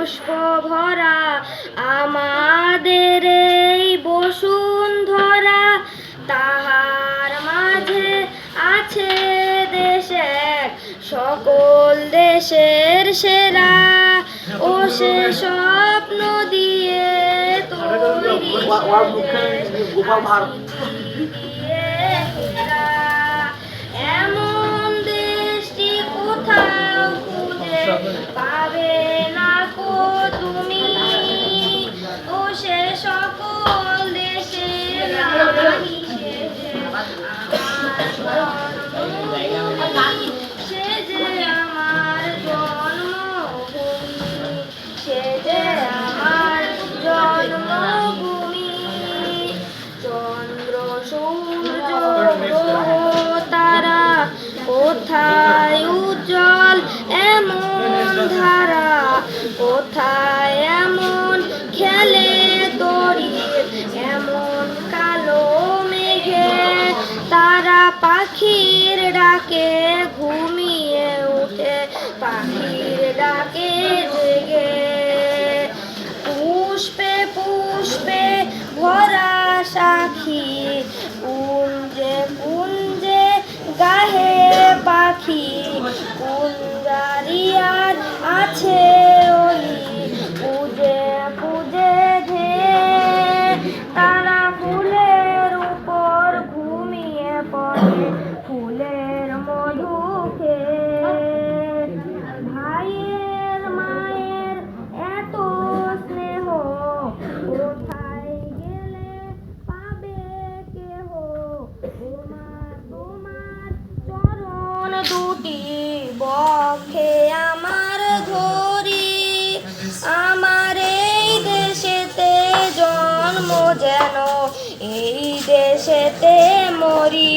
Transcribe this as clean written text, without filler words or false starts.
পুষ্প ভরা আমাদের এই বসুন্ধরা, তাহার মাঝে আছে দেশের সকল দেশের সেরা, ও সে স্বপ্ন দিয়ে তৈরি এমন দেশটি কোথাও খুঁজে পাবে না কো তুমি, ও সে সকল দেশের রানী, সে যে আমার জন্মভূমি, সে যে আমার জন্মভূমি। চন্দ্র সূর্য গ্রহ তারা কোথায় উজ্জ্বল এমন ধারা, কোথায় এমন খেলে তড়িৎ এমন কালো মেঘে, তারা পাখির ডাকে ঘুমিয়ে উঠে পাখির ডাকে জেগে, পুষ্পে পুষ্পে ভরা সাখী কুঞ্জে কুঞ্জে গাহে পাখি, কুঞ্জারিয়ার আছে অলি পূজে পূজে ধেয়ে, তারা ফুলের উপর ঘুমিয়ে পড়ে ফুলের মধু খেয়ে। ভাইয়ের মায়ের এত স্নেহ কোথায় গেলে পাবে কেহ, তোমার চরণ দুটি বক্ষে আমার ধরি, আমার এই দেশেতে জন্ম যেন এই দেশেতে মরি।